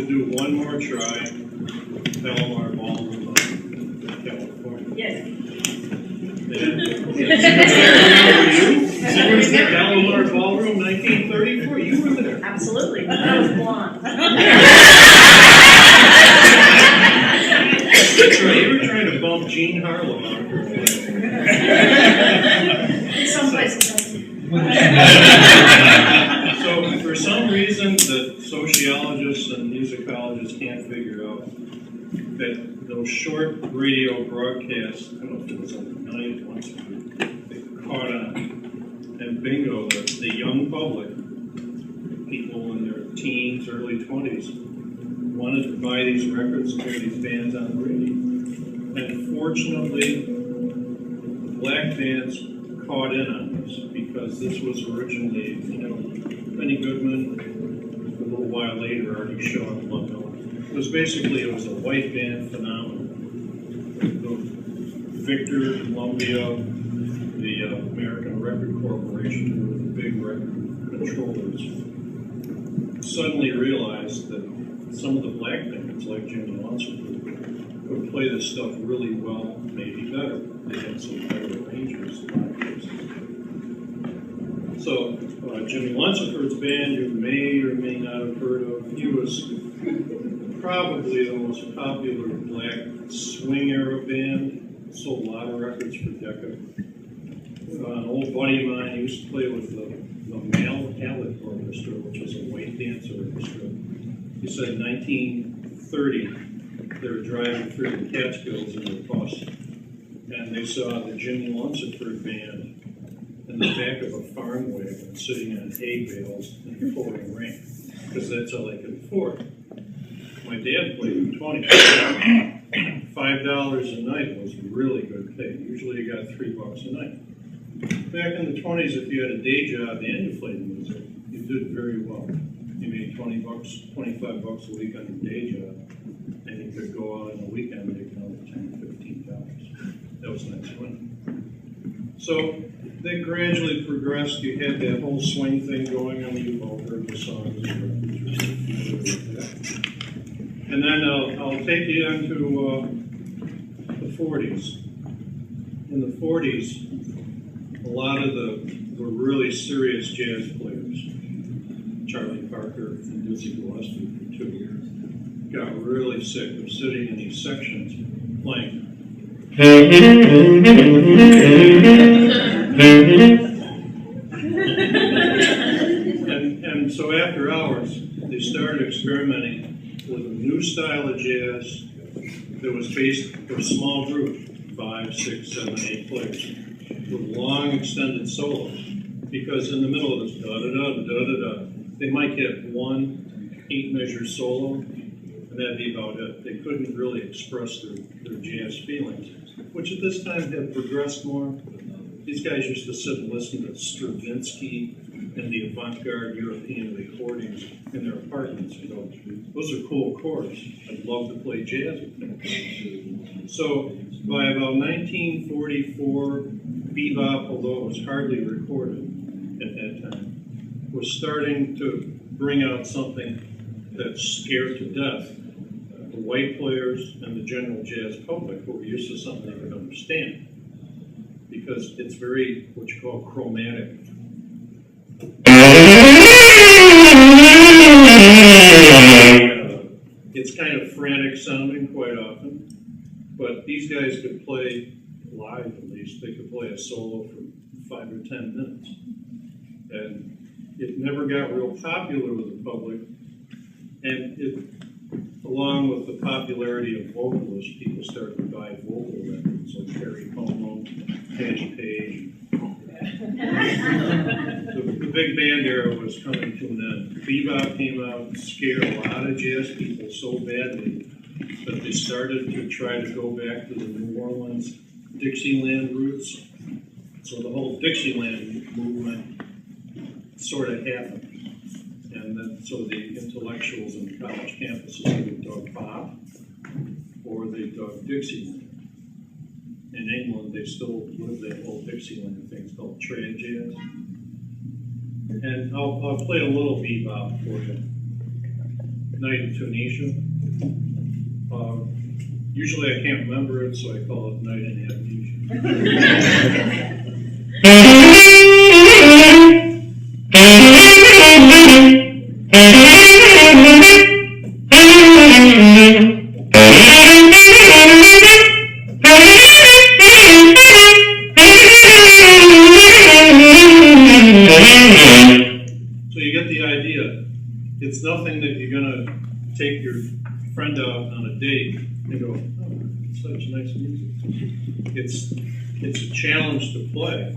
to do one more try. Palomar Ballroom, California. Yes. Remember you? Palomar Ballroom, 1934. You were there. Absolutely. I was blonde. That's right. You were trying to bump Jean Harlow out of her place. Some places. So, for some reason, that sociologists and musicologists can't figure out that those short radio broadcasts, I don't know if it was on the night once a week, they caught on. And bingo, the young public, people in their teens, early 20s, wanted to buy these records and hear these bands on the radio. And fortunately, the black bands caught in on this because this was originally, Benny Goodman, a little while later, Artie Shaw and Lundell. It was basically, it was a white band phenomenon. Victor, Columbia, the American Record Corporation, who were the big record controllers, suddenly realized that some of the black bands, like Jimmy Lunceford, could play this stuff really well, maybe better. They had some better arrangers in a lot of cases. So, Jimmy Lunceford's band, you may or may not have heard of, he was probably the most popular black swing era band. Sold a lot of records for Decca. An old buddy of mine used to play with the Mallet Orchestra, which was a white dance orchestra. He said in 1930, they were driving through the Catskills in a bus, and they saw the Jimmy Lunceford band in the back of a farm wagon sitting on hay bales in the pouring rain, because that's all they could afford. My dad played in 20. $5 a night was really good pay. Usually you got $3 a night. Back in the 20s, if you had a day job and you played music, you did very well. You made $20, $25 a week on your day job, and you could go out on the weekend making another $10, $15. That was nice money. So they gradually progressed. You had that whole swing thing going on. You've all heard the songs. And then I'll take you into the 40s. In the 40s, a lot of the really serious jazz players, Charlie Parker and Dizzy Gillespie for 2 years, got really sick of sitting in these sections playing. And so after hours, they started experimenting with a new style of jazz that was based on a small group, 5, 6, 7, 8 players, with long extended solos. Because in the middle of this da-da-da, da-da-da, they might get one 8-measure solo, and that'd be about it. They couldn't really express their jazz feelings, which at this time had progressed more. These guys used to sit and listen to Stravinsky and the avant-garde European recordings in their apartments and go, those are cool chords. I'd love to play jazz with them. So by about 1944, bebop, although it was hardly recorded at that time, was starting to bring out something that's scared to death the white players and the general jazz public who were used to something they could understand. Because it's very, what you call, chromatic. It's kind of frantic sounding quite often, but these guys could play live at least. They could play a solo for 5 or 10 minutes. And it never got real popular with the public. And it, along with the popularity of vocalists, people started to buy vocal records, like Perry Como, Patty Page. The big band era was coming to an end. Bebop came out and scared a lot of jazz people so badly that they started to try to go back to the New Orleans Dixieland roots. So the whole Dixieland movement sort of happened. And then, so the intellectuals in the college campuses either dug pop or they dug Dixieland. In England, they still live that whole Dixieland thing. It's called trad jazz. And I'll play a little bebop for you. Night in Tunisia. Usually I can't remember it, so I call it Night in Amnesia. It's nothing that you're gonna take your friend out on a date and go, oh, such nice music. It's a challenge to play.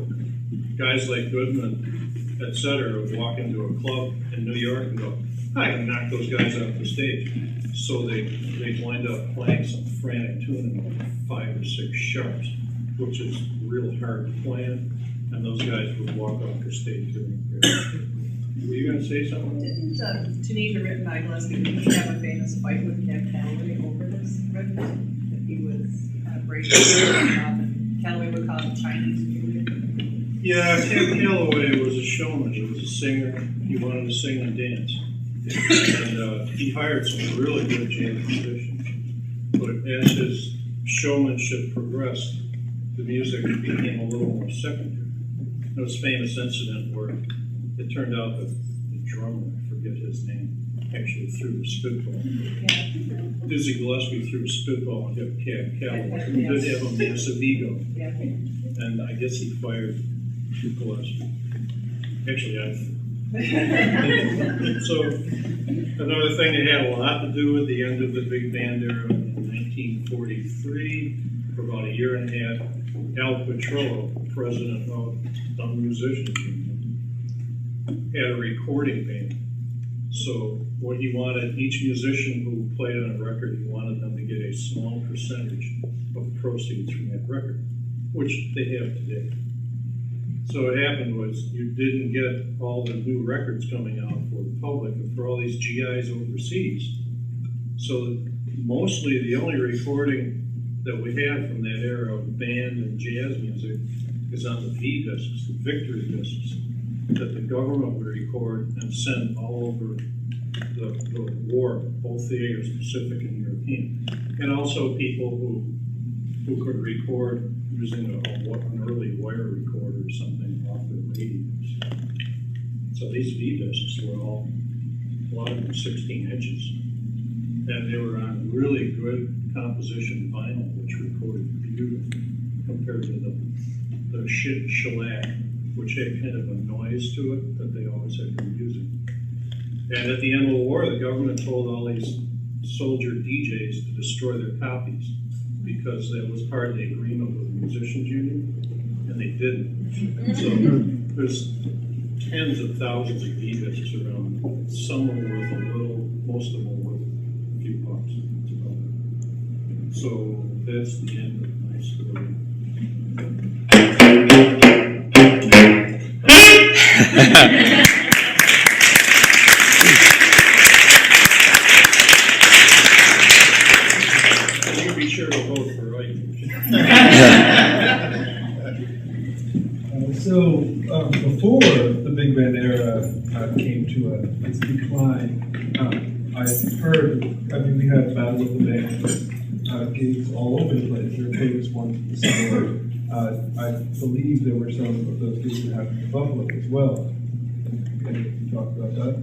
Guys like Goodman, etc., walk into a club in New York and go, I can knock those guys off the stage. So they wind up playing some frantic tune in like 5 or 6 sharps, which is real hard to plan, and those guys would walk off the stage doing it. Were you going to say something? Didn't Tunisia, written by Gillespie, did he have a famous fight with Cab Calloway over this record? That he was kind of breaking and Calloway would call it Chinese music. Yeah, Cab Calloway was a showman. He was a singer. He wanted to sing and dance. And he hired some really good jazz musicians. But as his showmanship progressed, the music became a little more secondary. There was a famous incident where it turned out that the drummer, I forget his name, actually threw a spitball. Yeah. Dizzy Gillespie threw a spitball and hit Cab Calloway, who did have a massive ego. Yeah. And I guess he fired Gillespie. Actually, So, another thing that had a lot to do with the end of the big band era in 1943, for about a year and a half, Al Petrillo, president of the Musicians Union, had a recording band. So what he wanted, each musician who played on a record, he wanted them to get a small percentage of proceeds from that record, which they have today. So what happened was you didn't get all the new records coming out for the public and for all these GIs overseas. So mostly the only recording that we have from that era of band and jazz music is on the V discs, the Victory discs, that the government would record and send all over the war, both theaters, Pacific and European. And also people who could record using an early wire recorder or something off their radios. So these V discs were a lot of them 16 inches. And they were on really good composition vinyl, which recorded beautifully compared to the shellac, which had kind of a noise to it that they always had been using. And at the end of the war, the government told all these soldier DJs to destroy their copies because that was part of the agreement with the Musicians Union, and they didn't. So there's tens of thousands of V-discs around. Some of them worth a little, most of them are worth a few bucks. That's about it. So that's the end of my story. You be sure to vote for right. Before the big band era came to its decline, I heard, we had Battle of the Bands, gigs all over the place. There were famous ones in the summer. I believe there were some of those gigs that happened in Buffalo as well. Can you talk about that?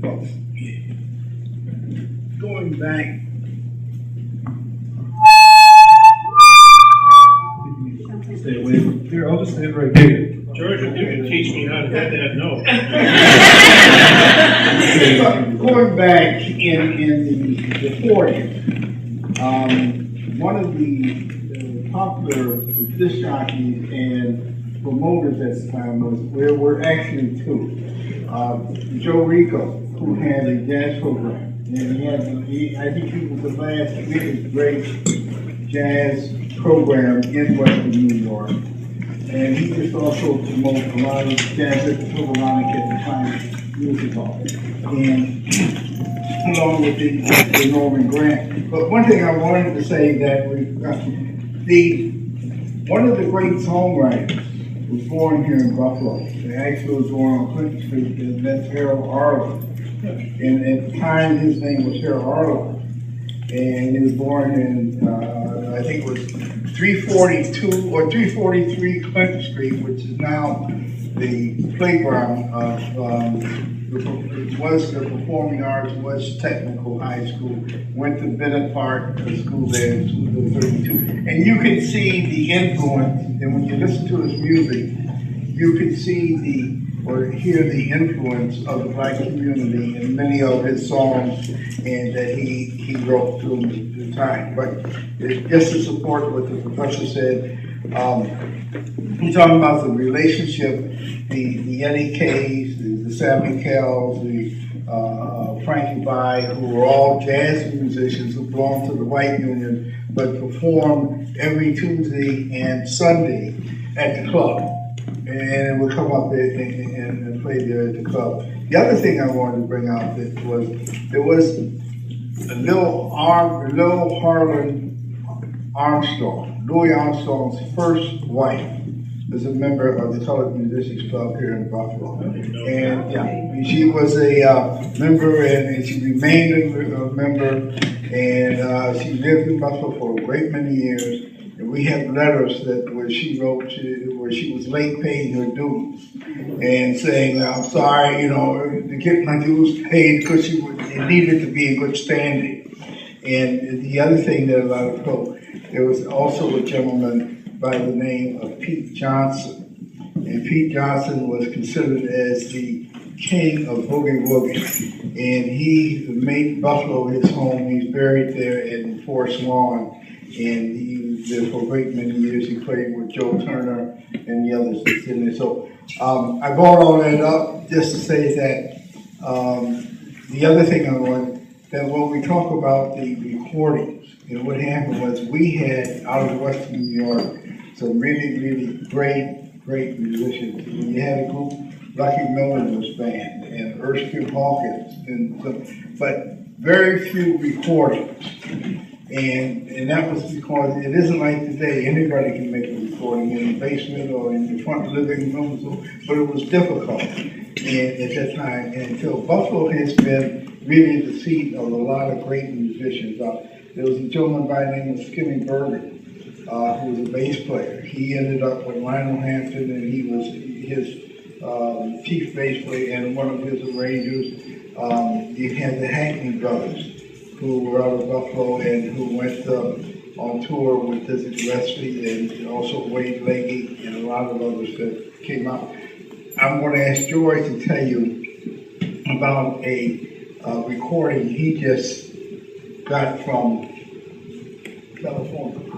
Well, going back, Stay away from here. I'll just stand right here. George, if you can teach me how to hit that note. going back in the 40s, one of the popular disc jockeys and promoters at the time there were actually two. Joe Rico, who had a jazz program, and I think he was the last really great jazz program in Western New York. And he just also promoted a lot of jazz at the Philharmonic at the time, music hall. And along with the Norman Grant. But one thing I wanted to say that one of the great songwriters was born here in Buffalo. They actually was born on Clinton Street, and that's Harold Arlen. And at the time, his name was Harold Arlock. And he was born in, I think it was 342 or 343 Clinton Street, which is now the playground of, it was the Performing Arts, was Technical High School. Went to Bennett Park, the school there in 32. And you can see the influence, and when you listen to his music, you can see or hear the influence of the black community in many of his songs and that he wrote through the time. But just to support what the professor said, he's talking about the relationship, the Eddie Kays, the Sammy Kells, the Frankie Bai, who were all jazz musicians who belonged to the White Union, but performed every Tuesday and Sunday at the club. And would come up there and play there at the club. The other thing I wanted to bring out that was there was a Lil Harlan Armstrong, Louis Armstrong's first wife, was a member of the Colored Musicians Club here in Buffalo. And yeah, she was a member, and she remained a member, and she lived in Buffalo for a great many years. And we have letters where she wrote, where she was late paying her dues, and saying, "I'm sorry, to get my dues paid," because it needed to be in good standing. And the other thing that a lot of people, there was also a gentleman by the name of Pete Johnson, and Pete Johnson was considered as the king of boogie woogie, and he made Buffalo his home. He's buried there in Forest Lawn, and he was there for a great many years. He played with Joe Turner and the others that's in there. So I brought all that up just to say that the other thing I want, that when we talk about the recordings, what happened was we had out of Western New York some really, really great musicians. We had a group, Lucky Miller's band, and Erskine Hawkins, but very few recordings. And that was because it isn't like today, anybody can make a recording in the basement or in the front living room, but it was difficult at that time. And until Buffalo has been really the seat of a lot of great musicians. There was a gentleman by the name of Skimmy Bergen, who was a bass player. He ended up with Lionel Hampton, and he was his chief bass player and one of his arrangers. You had the Hackney Brothers, who were out of Buffalo and who went on tour with Dizzy Gillespie and also Wade Leggy and a lot of others that came out. I'm going to ask George to tell you about a recording he just got from California.